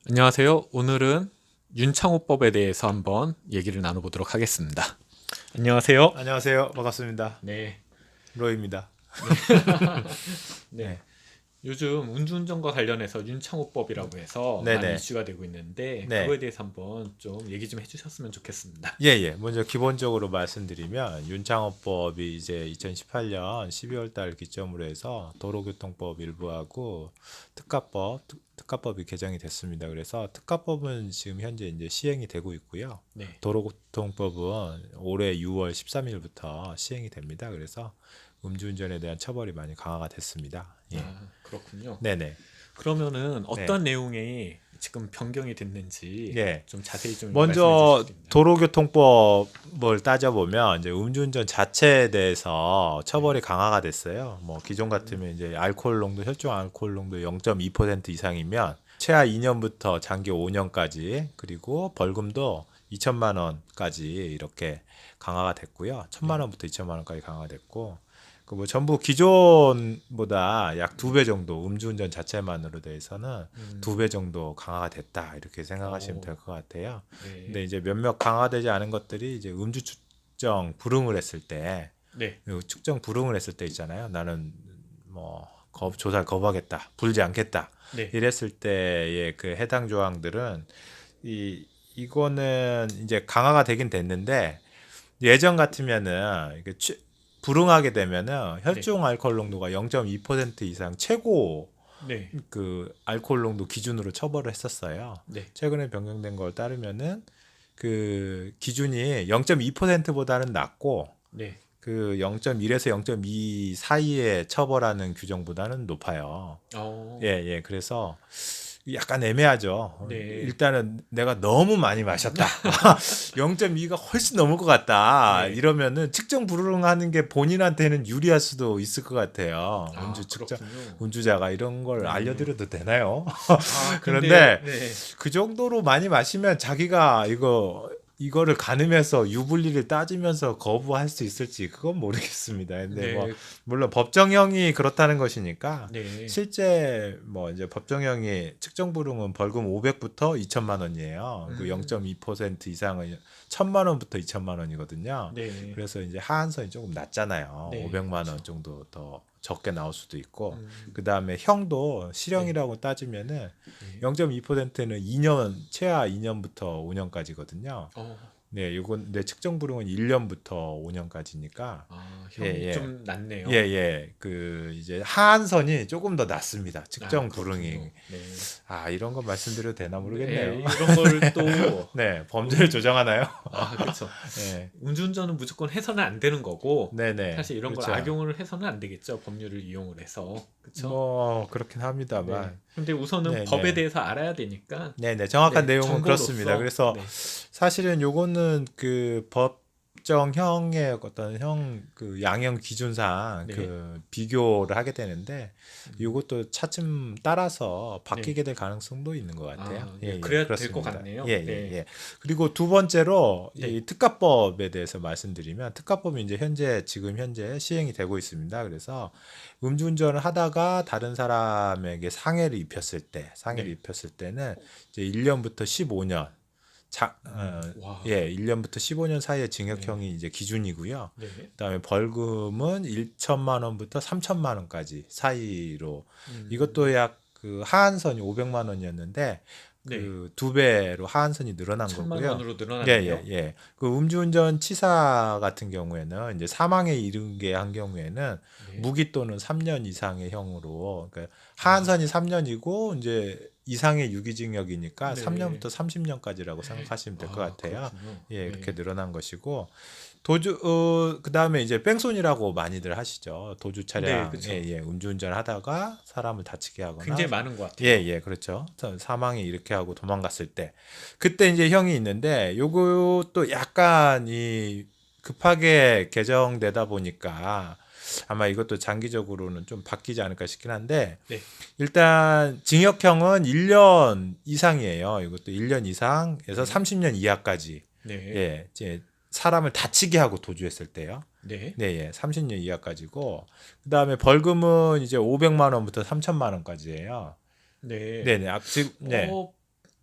안녕하세요. 오늘은 윤창호법에 대해서 한번 얘기를 나눠보도록 하겠습니다. 안녕하세요. 안녕하세요. 반갑습니다. 네. 로이입니다. 네. 네. 요즘 음주운전과 관련해서 윤창호법이라고 해서 많이 네네. 이슈가 되고 있는데 네. 그거에 대해서 한번 좀 얘기 좀 해주셨으면 좋겠습니다. 예. 먼저 기본적으로 말씀드리면 윤창호법이 이제 2018년 12월 달 기점으로 해서 도로교통법 일부하고 특가법이 개정이 됐습니다. 그래서 특가법은 지금 현재 이제 시행이 되고 있고요. 네. 도로교통법은 올해 6월 13일부터 시행이 됩니다. 그래서 음주운전에 대한 처벌이 많이 강화가 됐습니다. 예. 그렇군요. 네네. 그러면은 네. 어떤 내용이 지금 변경이 됐는지 예. 좀 자세히 좀 말씀해 먼저 주실 수 있나요? 도로교통법을 따져보면 이제 음주운전 자체에 대해서 처벌이 강화가 됐어요. 뭐 기존 같으면 이제 알코올 농도, 혈중 알코올 농도 0.2% 이상이면 최하 2년부터 장기 5년까지, 그리고 벌금도 2천만 원까지 이렇게 강화가 됐고요. 1천만 원부터 2천만 원까지 강화가 됐고, 그 뭐 전부 기존보다 약 2배 정도, 음주운전 자체만으로 대해서는 2배 정도 강화가 됐다, 이렇게 생각하시면 될 것 같아요. 네. 근데 이제 몇몇 강화되지 않은 것들이 이제 음주 측정 불응을 했을 때, 네. 측정 불응을 했을 때 있잖아요. 나는 뭐 조사를 거부하겠다, 불지 않겠다, 네. 이랬을 때의 그 해당 조항들은 이거는 이제 강화가 되긴 됐는데, 예전 같으면은 이게 불응하게 되면은 혈중 알코올 농도가 0.2% 이상 최고 네. 그 알코올 농도 기준으로 처벌을 했었어요. 네. 최근에 변경된 걸 따르면은 그 기준이 0.2%보다는 낮고, 네. 그 0.1에서 0.2 사이에 처벌하는 규정보다는 높아요. 그래서 약간 애매하죠. 네. 일단은 내가 너무 많이 마셨다. 0.2가 훨씬 넘을 것 같다. 네. 이러면은 측정 불응하는 게 본인한테는 유리할 수도 있을 것 같아요. 음주 측정, 그렇군요. 음주자가 이런 걸 알려드려도 되나요? 근데 그런데 그 정도로 많이 마시면 자기가 이거를 가늠해서 유불리를 따지면서 거부할 수 있을지 그건 모르겠습니다. 근데 뭐 물론 법정형이 그렇다는 것이니까, 네. 실제 뭐 이제 법정형이 측정 불응은 벌금 500부터 2천만 원이에요. 그 0.2% 이상은 1천만 원부터 2천만 원이거든요. 네. 그래서 이제 하한선이 조금 낮잖아요. 네. 500만 원 정도 더 적게 나올 수도 있고, 그 다음에 형도 실형이라고 따지면은 0.2%는 2년, 최하 2년부터 5년까지거든요. 네, 이건 내 측정 불응은 1년부터 5년까지니까. 형이 좀 낮네요. 그 이제 하한선이 조금 더 낮습니다. 측정 불응이. 네. 이런 거 말씀드려도 되나 모르겠네요. 네, 이런 걸 또 네, 범죄를 조장하나요? 그렇죠. 네. 음주운전은 무조건 해서는 안 되는 거고, 네네. 사실 이런 그렇죠. 걸 악용을 해서는 안 되겠죠. 법률을 이용을 해서. 그렇죠. 뭐 그렇긴 합니다만. 네. 근데 우선은 네네. 법에 대해서 알아야 되니까. 네네, 정확한 내용은 정보로서, 그렇습니다. 그래서 네. 사실은 요거는 그 법정형의 어떤 그 양형 기준상 그 비교를 하게 되는데, 요것도 차츰 따라서 바뀌게 될 가능성도 있는 것 같아요. 그래야 될 것 같네요. 그리고 두 번째로 네. 이 특가법에 대해서 말씀드리면, 특가법이 이제 지금 현재 시행이 되고 있습니다. 그래서 음주운전을 하다가 다른 사람에게 상해를 입혔을 때는 이제 1년부터 15년, 1년부터 15년 사이의 징역형이 이제 기준이고요. 그다음에 벌금은 1천만 원부터 3천만 원까지 사이로, 이것도 약 그 하한선이 500만 원이었는데 그 2배로 하한선이 늘어난 1,000만 거고요. 원으로 늘어났네요. 그 음주운전 치사 같은 경우에는 이제 사망에 이르게 한 경우에는 무기 또는 3년 이상의 형으로, 그러니까 하한선이 3년이고 이제 이상의 유기징역이니까 3년부터 30년까지라고 생각하시면 될 것 같아요. 이렇게 늘어난 것이고, 그다음에 이제 뺑소니라고 많이들 하시죠. 도주 차량, 음주운전을 하다가 사람을 다치게 하거나. 굉장히 많은 것 같아요. 그렇죠. 사망에 이렇게 하고 도망갔을 때, 그때 이제 형이 있는데, 요것도 약간 이 급하게 개정되다 보니까 아마 이것도 장기적으로는 좀 바뀌지 않을까 싶긴 한데, 일단 징역형은 1년 이상이에요. 이것도 1년 이상에서 30년 이하까지. 이제 사람을 다치게 하고 도주했을 때요. 30년 이하까지고, 그다음에 벌금은 이제 500만 원부터 3천만 원까지예요.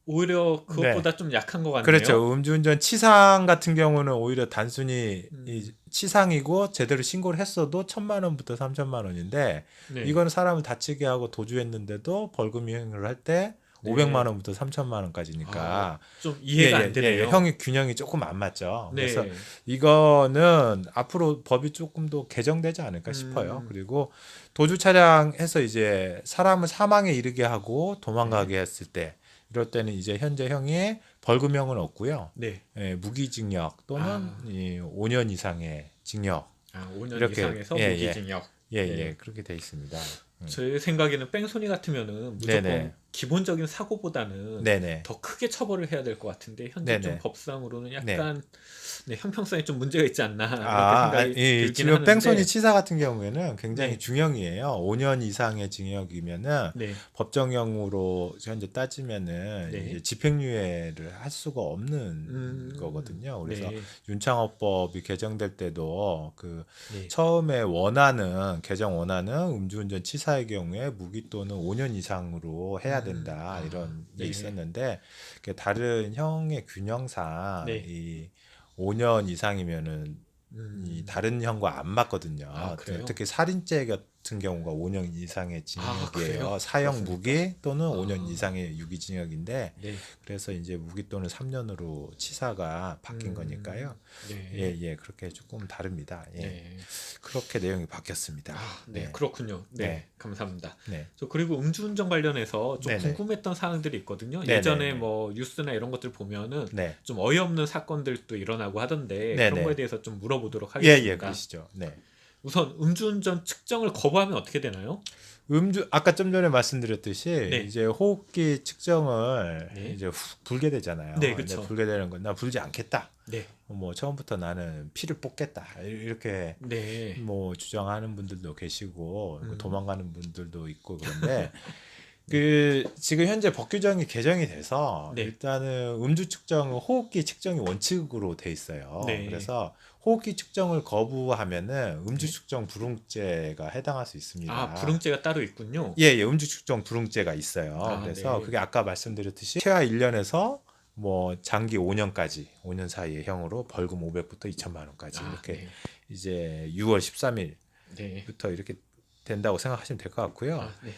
오히려 그것보다 좀 약한 것 같네요. 그렇죠. 음주운전 치상 같은 경우는 오히려 단순히 음. 이 치상이고 제대로 신고를 했어도 1,000만 원부터 3천만 원인데 네. 이거는 사람을 다치게 하고 도주했는데도 벌금 이행을 할 때 네. 500만 원부터 3천만 원까지니까 좀 이해가 안 되네요. 형의 균형이 조금 안 맞죠. 네. 그래서 이거는 앞으로 법이 조금 더 개정되지 않을까 싶어요. 그리고 도주 차량해서 이제 사람을 사망에 이르게 하고 도망가게 했을 때 이럴 때는 이제 현재 형이 벌금형은 없고요. 네. 예, 무기징역 또는 이 5년 이상의 징역 5년 이렇게, 이상에서 예, 무기징역. 네. 그렇게 돼 있습니다. 제 생각에는 뺑소니 같으면은 무조건 네네. 기본적인 사고보다는 네네. 더 크게 처벌을 해야 될 것 같은데 현재 좀 네네. 법상으로는 약간 형평성에 좀 문제가 있지 않나 이렇게 아, 생각이 들긴 지금 하는데. 뺑소니 치사 같은 경우에는 굉장히 네. 중형이에요. 5년 이상의 징역이면은 네. 법정형으로 현재 따지면은 네. 이제 집행유예를 할 수가 없는 거거든요. 그래서 네. 윤창호법이 개정될 때도 그 네. 처음에 개정 원안은 음주운전 치사의 경우에 무기 또는 5년 이상으로 해야 된다 이런 게 네. 있었는데 다른 형의 균형상 네. 이 5년 이상이면은 이 다른 형과 안 맞거든요. 그래요? 특히 살인죄 같은 경우가 5년 이상의 징역이에요. 그래요? 사형 그렇습니까? 무기 또는 5년 이상의 유기징역인데 네. 그래서 이제 무기 또는 3년으로 치사가 바뀐 거니까요. 네. 그렇게 조금 다릅니다. 네. 그렇게 내용이 바뀌었습니다. 네. 그렇군요. 네. 네. 감사합니다. 네. 저 그리고 음주운전 관련해서 좀 네네. 궁금했던 사항들이 있거든요. 네네. 예전에 뭐 뉴스나 이런 것들 보면은 네. 좀 어이없는 사건들도 일어나고 하던데 네네. 그런 거에 대해서 좀 물어보도록 하겠습니다. 그러시죠. 네. 우선 음주운전 측정을 거부하면 어떻게 되나요? 아까 좀 전에 말씀드렸듯이 네. 이제 호흡기 측정을 네. 이제 불게 되잖아요. 네, 이제 그쵸. 불게 되는 건 나 불지 않겠다. 네. 뭐 처음부터 나는 피를 뽑겠다. 이렇게 네. 뭐 주장하는 분들도 계시고 도망가는 분들도 있고 그런데 지금 현재 법 규정이 개정이 돼서 네. 일단은 음주 측정은 호흡기 측정이 원칙으로 돼 있어요. 네. 그래서 호흡기 측정을 거부하면은 음주 측정 불응죄가 해당할 수 있습니다. 불응죄가 따로 있군요. 음주 측정 불응죄가 있어요. 그래서 네. 그게 아까 말씀드렸듯이 최하 1년에서 뭐 장기 5년까지 5년 사이의 형으로 벌금 500부터 2천만 원까지 이렇게 네. 이제 6월 13일부터 네. 이렇게 된다고 생각하시면 될 것 같고요. 네.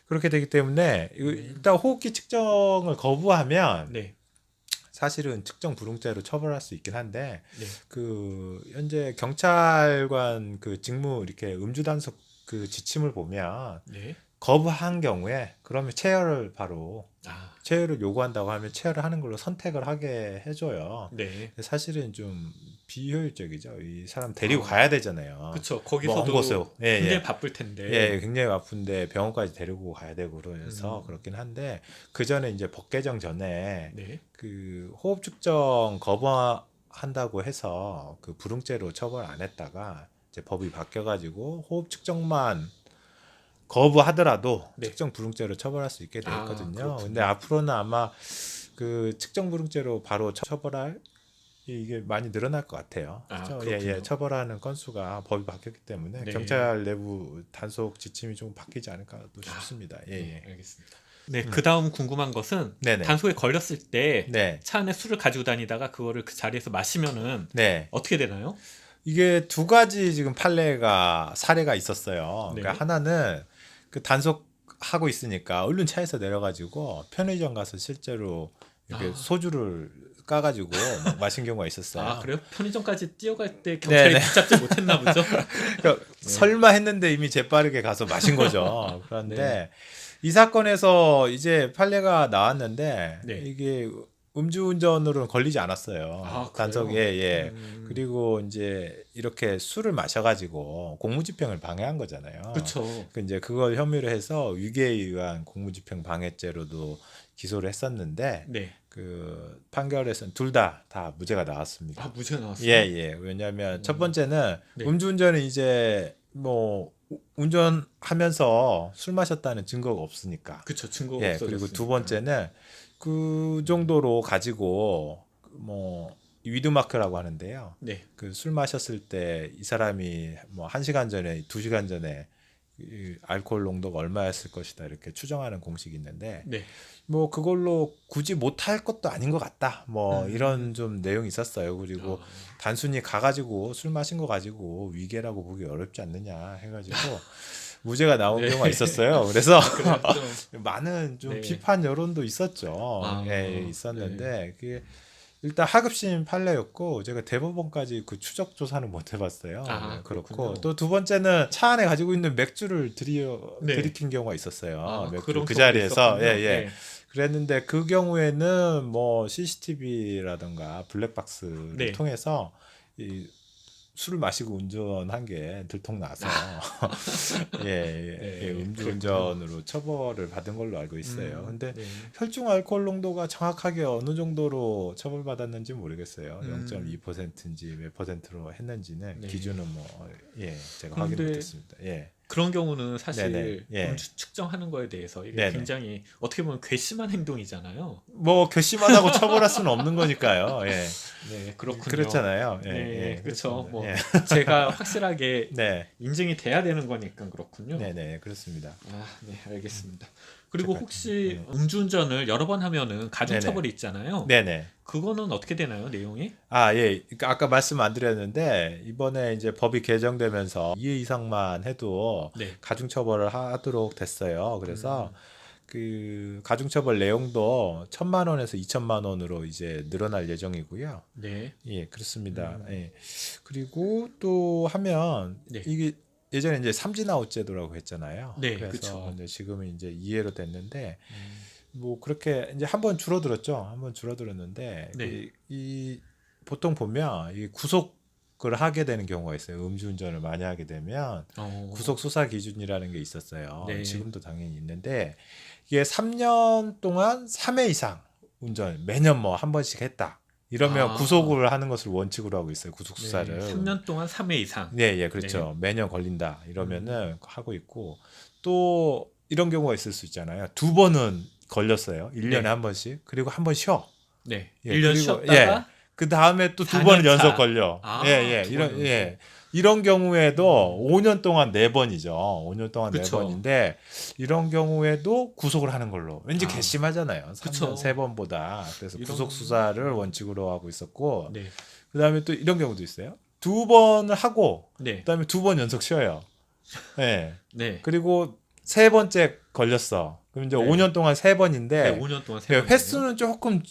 그렇게 되기 때문에 일단 호흡기 측정을 거부하면 네. 사실은 측정 불응죄로 처벌할 수 있긴 한데 네. 현재 경찰관 직무 이렇게 음주 단속 지침을 보면 네. 거부한 경우에 그러면 체열을 바로 체열을 요구한다고 하면 체열을 하는 걸로 선택을 하게 해줘요. 네. 사실은 좀 비효율적이죠. 이 사람 데리고 가야 되잖아요. 그렇죠. 거기서도 굉장히 바쁠 텐데. 굉장히 바쁜데 병원까지 데리고 가야 되고 그래서 그렇긴 한데 그 전에 이제 법 개정 전에 네. 호흡 측정 거부한다고 해서 불응죄로 처벌 안 했다가 이제 법이 바뀌어가지고 호흡 측정만 거부하더라도 네. 측정 불응죄로 처벌할 수 있게 되었거든요. 그렇군요. 근데 앞으로는 아마 측정 불응죄로 바로 처벌할 이게 많이 늘어날 것 같아요. 그렇죠? 처벌하는 건수가 법이 바뀌었기 때문에 경찰 내부 단속 지침이 좀 바뀌지 않을까도 싶습니다. 알겠습니다. 네, 그다음 궁금한 것은 네네. 단속에 걸렸을 때 차 네. 안에 술을 가지고 다니다가 그거를 그 자리에서 마시면은 네. 어떻게 되나요? 이게 두 가지 지금 사례가 있었어요. 네. 그러니까 하나는 단속하고 있으니까 얼른 차에서 내려가지고 편의점 가서 실제로 이렇게 소주를 까가지고 마신 경우가 있었어요. 그래요? 편의점까지 뛰어갈 때 경찰이 붙잡지 못했나 보죠? 그러니까 설마 했는데 이미 재빠르게 가서 마신 거죠. 그런데 이 사건에서 이제 판례가 나왔는데 이게 음주운전으로는 걸리지 않았어요. 단속에 그리고 이제 이렇게 술을 마셔가지고 공무집행을 방해한 거잖아요. 그렇죠. 이제 그걸 혐의로 해서 위계에 의한 공무집행 방해죄로도 기소를 했었는데 판결에서는 둘 다 무죄가 나왔습니다. 무죄가 나왔어요? 왜냐하면 첫 번째는 음주운전은 이제 뭐 운전하면서 술 마셨다는 증거가 없으니까. 그렇죠. 증거가 없어졌으니까. 그리고 두 번째는 그 정도로 가지고 뭐 위드마크라고 하는데요. 술 마셨을 때 이 사람이 뭐 1시간 전에 2시간 전에 이 알코올 농도가 얼마였을 것이다 이렇게 추정하는 공식이 있는데 네. 뭐 그걸로 굳이 못할 것도 아닌 것 같다 뭐 음. 이런 좀 내용이 있었어요. 그리고 아, 단순히 가가지고 술 마신 거 가지고 위계라고 보기 어렵지 않느냐 해가지고 무죄가 나온 네. 경우가 있었어요. 그래서 그래요. 많은 좀 네. 비판 여론도 있었죠. 아, 예, 있었는데 그게 일단 하급심 판례였고 제가 대법원까지 그 추적 조사는 못 해봤어요. 아, 그렇고 그렇군요. 또 두 번째는 차 안에 가지고 있는 맥주를 네. 들이킨 경우가 있었어요. 아, 맥주 그런 그 경우도 자리에서 있었군요. 예. 네. 그랬는데 그 경우에는 뭐 CCTV라든가 블랙박스를 네. 통해서 이 술을 마시고 운전한 게 들통나서 네, 음주운전으로 처벌을 받은 걸로 알고 있어요. 근데 네. 혈중 알코올 농도가 정확하게 어느 정도로 처벌받았는지 모르겠어요. 음. 0.2%인지 몇 %로 했는지는 네. 기준은 제가 확인 그런데 못했습니다. 예. 그런 경우는 사실 네네. 예. 음주 측정하는 거에 대해서 이게 네네. 굉장히 어떻게 보면 괘씸한 행동이잖아요. 뭐 괘씸하다고 처벌할 수는 없는 거니까요. 예. 네, 그렇군요. 그렇잖아요. 예, 네, 예, 그렇죠. 그렇습니다. 뭐 예. 제가 확실하게 네, 인증이 돼야 되는 거니까 그렇군요. 네, 네, 그렇습니다. 아, 네, 알겠습니다. 그리고 제가- 혹시 네. 음주운전을 여러 번 하면은 가중처벌이 네네. 있잖아요. 네, 네. 그거는 어떻게 되나요, 내용이? 아, 예. 그러니까 아까 말씀 안 드렸는데 이번에 이제 법이 개정되면서 2회 이상만 해도 네. 가중처벌을 하도록 됐어요. 그래서 음. 그 가중처벌 내용도 1,000만 원에서 2천만 원으로 이제 늘어날 예정이고요. 네. 예, 그렇습니다. 음. 예. 그리고 또 하면 네. 이게 예전에 이제 삼진아웃 제도라고 했잖아요. 네, 그래서 그쵸. 이제 지금은 이제 2회로 됐는데 음. 뭐 그렇게 이제 한번 줄어들었죠. 한번 줄어들었는데 네. 이 보통 보면 이 구속을 하게 되는 경우가 있어요. 음주운전을 많이 하게 되면 구속 수사 기준이라는 게 있었어요. 네. 지금도 당연히 있는데 이게 3년 동안 3회 이상 운전 매년 뭐 한 번씩 했다. 이러면 아. 구속을 하는 것을 원칙으로 하고 있어요. 구속 수사를. 네. 3년 동안 3회 이상. 네, 예, 그렇죠. 매년 걸린다. 이러면은 하고 있고 또 이런 경우가 있을 수 있잖아요. 2번은 걸렸어요. 1년에 네. 한 번씩. 그리고 한 번 쉬어. 네. 예, 1년 그리고, 쉬었다가 그 다음에 또 2번을 4년 연속 차. 걸려. 아, 예, 두 번 연속. 이런 경우에도 5년 동안 4번이죠. 5년 동안 그쵸. 4번인데 이런 경우에도 구속을 하는 걸로. 왠지 아. 괘씸하잖아요. 3년 그쵸. 3번보다. 그래서 이런- 구속 수사를 원칙으로 하고 있었고 네. 그다음에 또 이런 경우도 있어요. 2번을 하고 네. 그다음에 2번 연속 쉬어요. 예. 네. 그리고 세 번째 걸렸어. 그럼 이제 네. 5년 동안 3번인데 네. 5년 동안 네, 3번. 횟수는 조금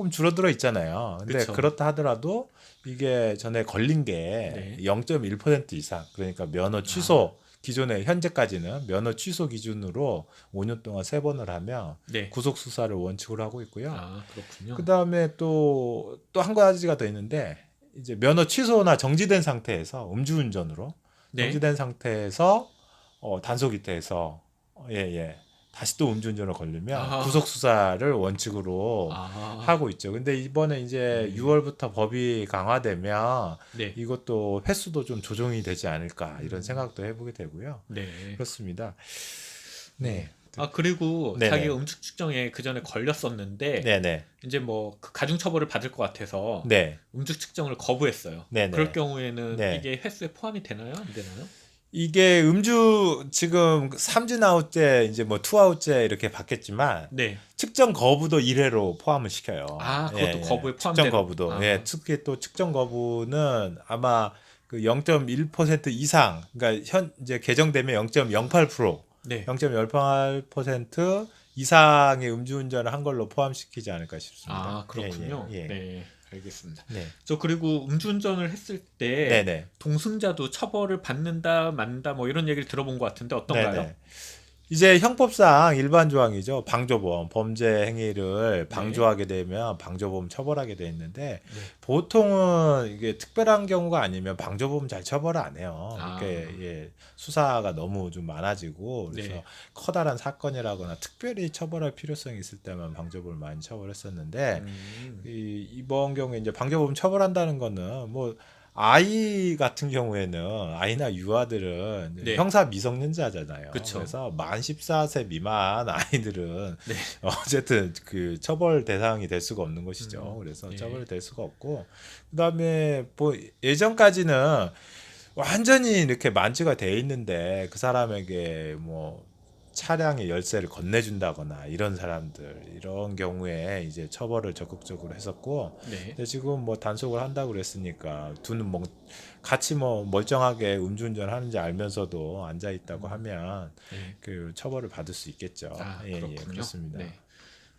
줄어들어 있잖아요. 근데 그쵸. 그렇다 하더라도 이게 전에 걸린 게 네. 0.1% 이상 그러니까 면허 취소 기존에 현재까지는 면허 취소 기준으로 5년 동안 3번을 하면 네. 구속 수사를 원칙으로 하고 있고요. 아, 그렇군요. 그다음에 또 한 가지가 더 있는데 이제 면허 취소나 정지된 상태에서 음주운전으로 네. 정지된 상태에서 단속 이태에서 다시 또 음주운전을 걸리면 아하. 구속 수사를 원칙으로 아. 하고 있죠. 근데 이번에 이제 6월부터 법이 강화되면 네. 이것도 횟수도 좀 조정이 되지 않을까 이런 생각도 해보게 되고요. 네. 그렇습니다. 네. 아, 그리고 네네. 자기가 음주 측정에 그 전에 걸렸었는데 네네. 이제 뭐 그 가중 처벌을 받을 것 같아서 네. 음주 측정을 거부했어요. 네네. 그럴 경우에는 네. 이게 횟수에 포함이 되나요? 안 되나요? 이게 음주 지금 3진 아웃제 이제 뭐 투아웃제 이렇게 바뀌었지만 네. 측정 거부도 1회로 포함을 시켜요. 아, 그것도 거부에 측정 포함되는- 거부도. 아. 특히 또 측정 거부는 아마 그 0.1% 이상, 그러니까 이제 개정되면 0.08%, 네. 0.08% 이상의 음주운전을 한 걸로 포함시키지 않을까 싶습니다. 아, 그렇군요. 예. 네. 알겠습니다. 네. 저 그리고 음주운전을 했을 때 네네. 동승자도 처벌을 받는다 만다 뭐 이런 얘기를 들어본 것 같은데 어떤가요? 네네. 이제 형법상 일반 조항이죠. 방조범, 범죄 행위를 방조하게 되면 방조범 처벌하게 돼 있는데 네. 보통은 이게 특별한 경우가 아니면 방조범 잘 처벌을 안 해요. 아. 이렇게 수사가 너무 좀 많아지고 그래서 네. 커다란 사건이라거나 특별히 처벌할 필요성이 있을 때만 방조범을 많이 처벌했었는데 이번 경우에 이제 방조범 처벌한다는 거는 뭐 아이 같은 경우에는 아이나 유아들은 네. 형사 미성년자잖아요. 그쵸. 그래서 만 14세 미만 아이들은 네. 어쨌든 그 처벌 대상이 될 수가 없는 것이죠. 그래서 네. 처벌될 수가 없고 그다음에 뭐 예전까지는 완전히 이렇게 만취가 돼 있는데 그 사람에게 뭐 차량의 열쇠를 건네준다거나 이런 사람들 이런 경우에 이제 처벌을 적극적으로 했었고 네. 근데 지금 뭐 단속을 한다고 그랬으니까 두는 뭐 같이 뭐 멀쩡하게 음주운전 하는지 알면서도 앉아 있다고 하면 네. 그 처벌을 받을 수 있겠죠. 아, 예, 그렇군요. 그렇습니다. 네.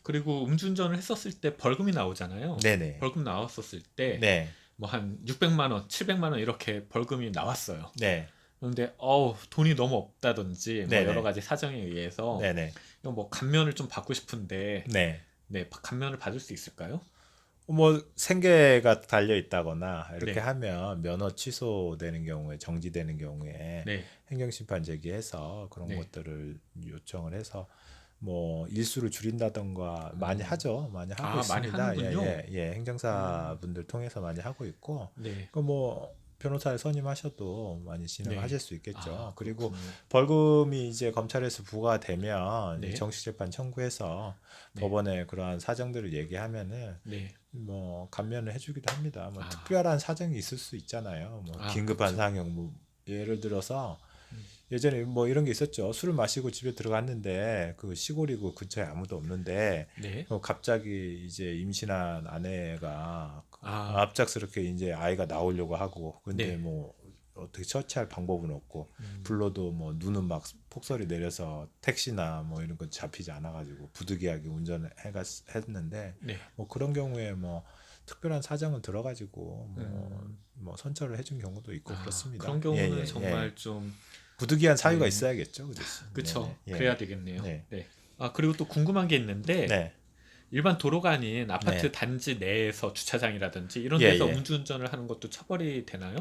그리고 음주운전을 했었을 때 벌금이 나오잖아요. 네네. 벌금 나왔었을 때 네. 뭐 한 600만 원, 700만 원 이렇게 벌금이 나왔어요. 네. 그런데 돈이 너무 없다든지 뭐 네네. 여러 가지 사정에 의해서 네네. 이거 뭐 감면을 좀 받고 싶은데 네. 네, 감면을 받을 수 있을까요? 뭐 생계가 달려 있다거나 이렇게 네. 하면 면허 취소되는 경우에 정지되는 경우에 네. 행정심판 제기해서 그런 네. 것들을 요청을 해서 뭐 일수를 줄인다던가 많이 하죠. 많이 하고 많이 있습니다. 하는군요. 행정사 분들 통해서 많이 하고 있고 네. 그 뭐 변호사에 선임하셔도 많이 진행하실 수 있겠죠. 그리고 그렇군요. 벌금이 이제 검찰에서 부과되면 네. 정식재판 청구해서 네. 법원에 그러한 사정들을 얘기하면은 네. 뭐 감면을 해주기도 합니다. 뭐 아. 특별한 사정이 있을 수 있잖아요. 뭐 긴급한 그렇죠. 상황, 뭐 예를 들어서 예전에 뭐 이런 게 있었죠. 술을 마시고 집에 들어갔는데 그 시골이고 근처에 아무도 없는데 네. 갑자기 이제 임신한 아내가 아. 갑작스럽게 이제 아이가 나오려고 하고 근데 네. 뭐 어떻게 처치할 방법은 없고 불러도 뭐 눈은 막 폭설이 내려서 택시나 뭐 이런 거 잡히지 않아가지고 부득이하게 운전을 했는데 네. 뭐 그런 경우에 뭐 특별한 사정을 들어가지고 뭐 선처를 해준 경우도 있고 그렇습니다. 그런 경우는 정말 좀 부득이한 사유가 있어야겠죠, 그 대신. 그쵸. 네네. 그래야 되겠네요. 네. 네. 그리고 또 궁금한 게 있는데 네. 일반 도로가 아닌 아파트 네. 단지 내에서 주차장이라든지 이런 예, 데서 예. 음주운전을 하는 것도 처벌이 되나요?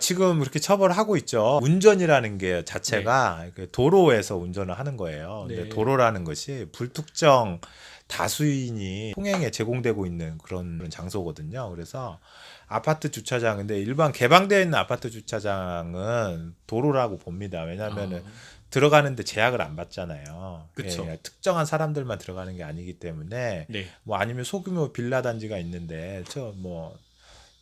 지금 그렇게 처벌을 하고 있죠. 운전이라는 게 자체가 그 도로에서 운전을 하는 거예요. 네. 근데 도로라는 것이 불특정 다수인이 통행에 제공되고 있는 그런 장소거든요. 그래서 아파트 주차장, 근데 일반 개방되어 있는 아파트 주차장은 도로라고 봅니다. 왜냐하면은 들어가는데 제약을 안 받잖아요. 그쵸. 특정한 사람들만 들어가는 게 아니기 때문에 네. 뭐 아니면 소규모 빌라 단지가 있는데 저 뭐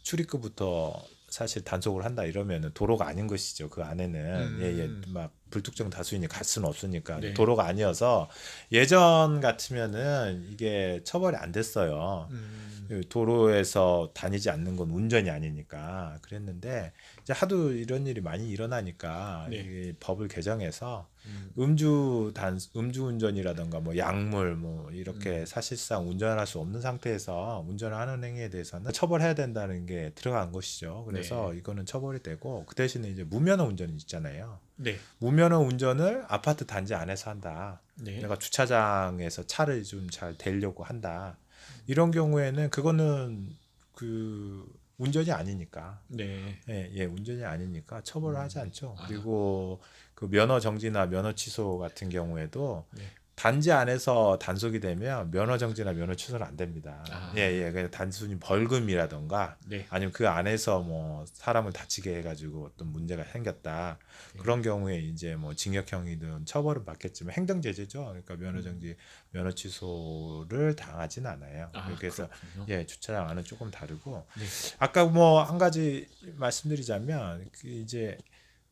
출입구부터 사실 단속을 한다 이러면은 도로가 아닌 것이죠. 그 안에는 막 불특정 다수인이 갈 수는 없으니까 네. 도로가 아니어서 예전 같으면은 이게 처벌이 안 됐어요. 도로에서 다니지 않는 건 운전이 아니니까 그랬는데 이제 하도 이런 일이 많이 일어나니까 네. 이 법을 개정해서 음주운전이라든가 뭐 약물 뭐 이렇게 사실상 운전할 수 없는 상태에서 운전을 하는 행위에 대해서는 처벌해야 된다는 게 들어간 것이죠. 그래서 이거는 처벌이 되고 그 대신에 이제 무면허 운전이 있잖아요. 네. 무면허 운전을 아파트 단지 안에서 한다. 네. 내가 주차장에서 차를 좀 잘 대려고 한다. 이런 경우에는 그거는 그 운전이 아니니까. 네. 운전이 아니니까 처벌을 하지 않죠. 그리고 그 면허 정지나 면허 취소 같은 경우에도 네. 단지 안에서 단속이 되면 면허 정지나 면허 취소는 안 됩니다. 그냥 단순히 벌금이라던가 네. 아니면 그 안에서 뭐 사람을 다치게 해가지고 어떤 문제가 생겼다. 그런 경우에 이제 뭐 징역형이든 처벌은 받겠지만 행정제재죠. 그러니까 면허 정지, 면허 취소를 당하진 않아요. 그래서 그렇군요. 주차장 안은 조금 다르고 네. 아까 뭐 한 가지 말씀드리자면 그 이제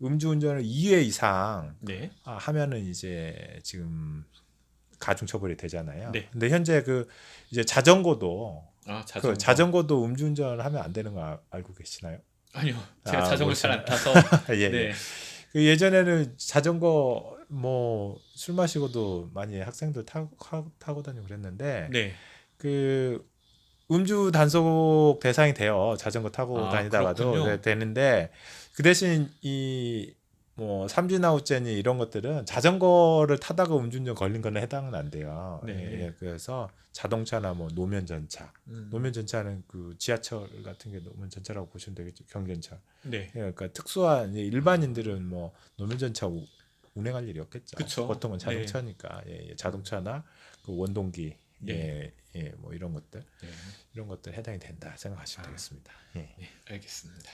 음주운전을 2회 이상 네. 하면은 이제 지금 가중처벌이 되잖아요. 네. 근데 현재 그 이제 자전거도 자전거. 그 자전거도 음주운전을 하면 안 되는 거 알고 계시나요? 아니요. 제가 자전거 잘 안 타서. 예. 네. 그 예전에는 자전거 뭐 술 마시고도 많이 학생들 타고 다니고 그랬는데 네. 그 음주 단속 대상이 돼요. 자전거 타고 다니다가도 그렇군요. 되는데 그 대신 이 뭐 삼진아웃제니 이런 것들은 자전거를 타다가 음주운전 걸린 거는 해당은 안 돼요. 네. 그래서 자동차나 뭐 노면 전차, 노면 전차는 그 지하철 같은 게 노면 전차라고 보시면 되겠죠. 경전차. 네. 그러니까 특수한 일반인들은 뭐 노면 전차 운행할 일이 없겠죠. 그쵸. 보통은 자동차니까 자동차나 그 원동기 뭐 이런 것들 이런 것들 해당이 된다 생각하시면 되겠습니다. 네, 알겠습니다.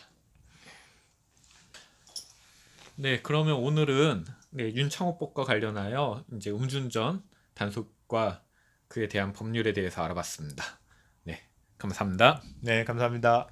네, 그러면 오늘은 윤창호법과 관련하여 이제 음주운전 단속과 그에 대한 법률에 대해서 알아봤습니다. 네, 감사합니다. 네, 감사합니다.